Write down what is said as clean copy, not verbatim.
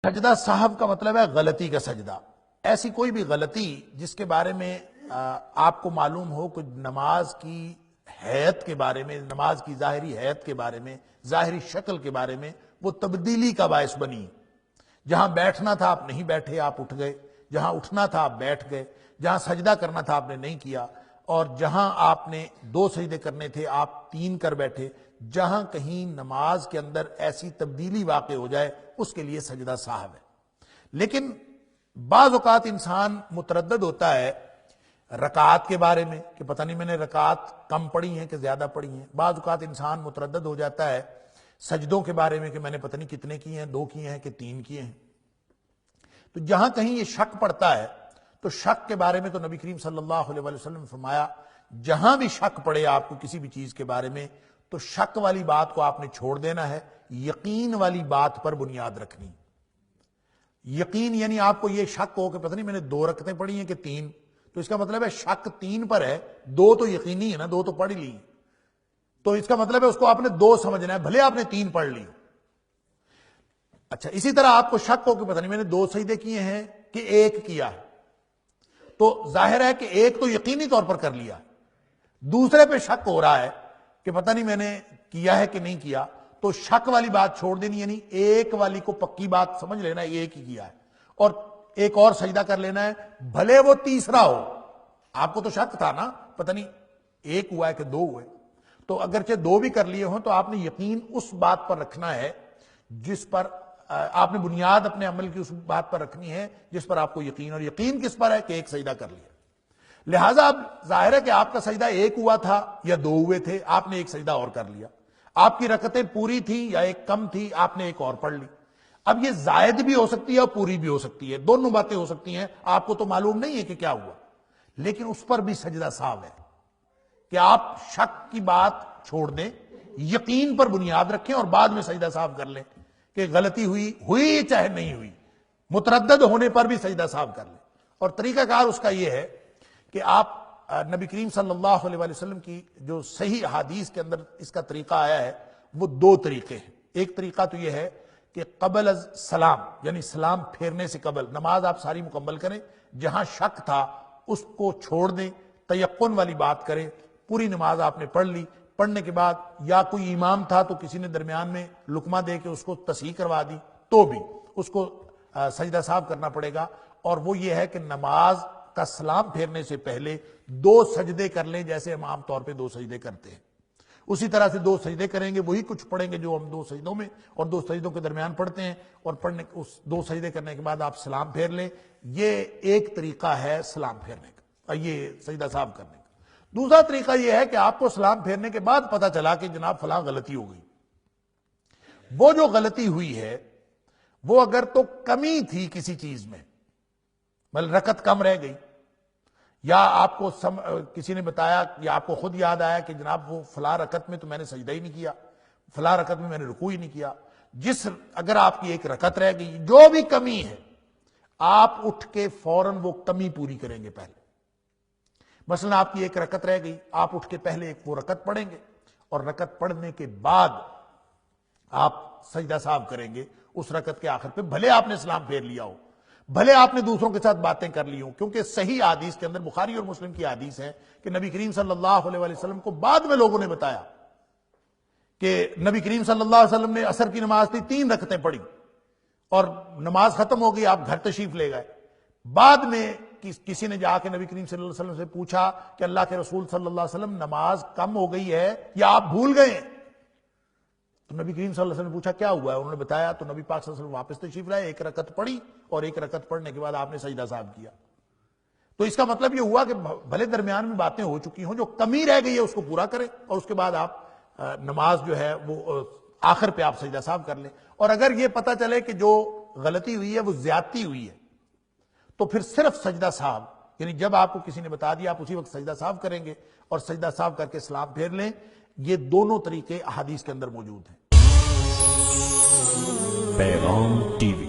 سجدہ صاحب کا مطلب ہے غلطی کا سجدہ. ایسی کوئی بھی غلطی جس کے بارے میں آپ کو معلوم ہو کہ نماز کی حیت کے بارے میں، نماز کی ظاہری حیت کے بارے میں، ظاہری شکل کے بارے میں وہ تبدیلی کا باعث بنی. جہاں بیٹھنا تھا آپ نہیں بیٹھے، آپ اٹھ گئے. جہاں اٹھنا تھا آپ بیٹھ گئے. جہاں سجدہ کرنا تھا آپ نے نہیں کیا. اور جہاں آپ نے 2 سجدے کرنے تھے آپ 3 کر بیٹھے. جہاں کہیں نماز کے اندر ایسی تبدیلی واقع ہو جائے اس کے لیے سجدہ صاحب ہے. لیکن بعض اوقات انسان متردد ہوتا ہے رکعات کے بارے میں کہ پتہ نہیں میں نے رکعات کم پڑھی ہیں کہ زیادہ پڑھی ہیں. بعض اوقات انسان متردد ہو جاتا ہے سجدوں کے بارے میں کہ میں نے پتہ نہیں کتنے کیے ہیں، 2 کیے ہیں کہ 3 کیے ہیں. تو جہاں کہیں یہ شک پڑتا ہے تو شک کے بارے میں تو نبی کریم صلی اللہ علیہ وسلم نے فرمایا جہاں بھی شک پڑے آپ کو کسی بھی چیز کے بارے میں تو شک والی بات کو آپ نے چھوڑ دینا ہے، یقین والی بات پر بنیاد رکھنی. یقین یعنی آپ کو یہ شک ہو کہ پتہ نہیں میں نے 2 رکعتیں پڑھی ہیں کہ 3، تو اس کا مطلب ہے شک 3 پر ہے، 2 تو یقینی ہے نا، 2 تو پڑھ لی. تو اس کا مطلب ہے اس کو آپ نے 2 سمجھنا ہے بھلے آپ نے 3 پڑھ لی. اچھا اسی طرح آپ کو شک ہو کہ پتہ نہیں میں نے 2 سجدے کیے ہیں کہ 1 کیا ہے، تو ظاہر ہے کہ 1 تو یقینی طور پر کر لیا، دوسرے پہ شک ہو رہا ہے کہ پتہ نہیں میں نے کیا ہے کہ نہیں کیا، تو شک والی بات چھوڑ دینی، یعنی 1 والی کو پکی بات سمجھ لینا 1 ہی کیا ہے، اور ایک اور سجدہ کر لینا ہے بھلے وہ تیسرا ہو. آپ کو تو شک تھا نا پتہ نہیں 1 ہوا ہے کہ 2 ہوئے، تو اگرچہ 2 بھی کر لیے ہوں تو آپ نے یقین اس بات پر رکھنا ہے جس پر آپ نے بنیاد اپنے عمل کی اس بات پر رکھنی ہے جس پر آپ کو یقین، اور یقین کس پر ہے کہ 1 سجدہ کر لیا. لہٰذا اب ظاہر ہے کہ آپ کا سجدہ 1 ہوا تھا یا 2 ہوئے تھے، آپ نے 1 سجدہ اور کر لیا. آپ کی رکعتیں پوری تھی یا 1 کم تھی، آپ نے 1 اور پڑھ لی. اب یہ زائد بھی ہو سکتی ہے اور پوری بھی ہو سکتی ہے، دونوں باتیں ہو سکتی ہیں. آپ کو تو معلوم نہیں ہے کہ کیا ہوا، لیکن اس پر بھی سجدہ صاحب ہے کہ آپ شک کی بات چھوڑ دیں، یقین پر بنیاد رکھیں اور بعد میں سجدہ صاحب کر لیں کہ غلطی ہوئی چاہے نہیں ہوئی. متردد ہونے پر بھی سجدہ صاحب کر لیں. اور طریقہ کار اس کا یہ ہے کہ آپ نبی کریم صلی اللہ علیہ وسلم کی جو صحیح حدیث کے اندر اس کا طریقہ آیا ہے وہ 2 طریقے ہیں. ایک طریقہ تو یہ ہے کہ قبل از سلام یعنی سلام پھیرنے سے قبل نماز آپ ساری مکمل کریں، جہاں شک تھا اس کو چھوڑ دیں، تیقن والی بات کریں. پوری نماز آپ نے پڑھ لی، پڑھنے کے بعد یا کوئی امام تھا تو کسی نے درمیان میں لقمہ دے کے اس کو تصحیح کروا دی تو بھی اس کو سجدہ صاحب کرنا پڑے گا. اور وہ یہ ہے کہ نماز کا سلام پھیرنے سے پہلے 2 سجدے کر لیں جیسے ہم عام طور پہ 2 سجدے کرتے ہیں، اسی طرح سے 2 سجدے کریں گے، وہی کچھ پڑھیں گے جو ہم 2 سجدوں میں اور 2 سجدوں کے درمیان پڑھتے ہیں، اور پڑھنے اس 2 سجدے کرنے کے بعد آپ سلام پھیر لیں. یہ ایک طریقہ ہے سلام پھیرنے کا، یہ سجدہ صاحب کرنے کا. دوسرا طریقہ یہ ہے کہ آپ کو سلام پھیرنے کے بعد پتہ چلا کہ جناب فلاں غلطی ہو گئی. وہ جو غلطی ہوئی ہے وہ اگر تو کمی تھی کسی چیز میں، بل رکعت کم رہ گئی، یا آپ کو کسی نے بتایا یا آپ کو خود یاد آیا کہ جناب وہ فلاں رکعت میں تو میں نے سجدہ ہی نہیں کیا، فلاں رکعت میں نے رکوع ہی نہیں کیا. اگر آپ کی 1 رکعت رہ گئی، جو بھی کمی ہے آپ اٹھ کے فوراً وہ کمی پوری کریں گے. پہلے مثلا آپ کی 1 رکعت رہ گئی، آپ اٹھ کے پہلے وہ رکعت پڑھیں گے اور رکعت پڑھنے کے بعد آپ سجدہ صاحب کریں گے اس رکعت کے آخر پہ، بھلے آپ نے سلام پھیر لیا ہو، بھلے آپ نے دوسروں کے ساتھ باتیں کر لی ہوں. کیونکہ صحیح حدیث کے اندر بخاری اور مسلم کی حدیث ہے کہ نبی کریم صلی اللہ علیہ وسلم کو بعد میں لوگوں نے بتایا کہ نبی کریم صلی اللہ علیہ وسلم نے عصر کی نماز تھی 3 رکعتیں پڑھی اور نماز ختم ہو گئی، آپ گھر تشریف لے گئے. بعد میں کسی نے جا کے نبی کریم صلی اللہ علیہ وسلم سے پوچھا کہ اللہ کے رسول صلی اللہ علیہ وسلم نماز کم ہو گئی ہے یا آپ بھول گئے؟ تو نبی کریم صلی اللہ علیہ وسلم نے پوچھا کیا ہوا ہے، انہوں نے بتایا تو نبی پاک صلی اللہ علیہ وسلم واپس تشریف لائے، 1 رکعت پڑھی اور 1 رکعت پڑھنے کے بعد آپ نے سجدہ صاحب کیا. تو اس کا مطلب یہ ہوا کہ بھلے درمیان میں باتیں ہو چکی ہوں، جو کمی رہ گئی ہے اس کو پورا کریں اور اس کے بعد آپ نماز جو ہے وہ آخر پہ آپ سجدہ صاحب کر لیں. اور اگر یہ پتہ چلے کہ جو غلطی ہوئی ہے وہ زیادتی ہوئی ہے تو پھر صرف سجدہ صاحب، یعنی جب آپ کو کسی نے بتا دیا آپ اسی وقت سجدہ صاحب کریں گے اور سجدہ صاحب کر کے سلام پھیر لیں. یہ دونوں طریقے احادیث کے اندر موجود ہیں. پیغام ٹی وی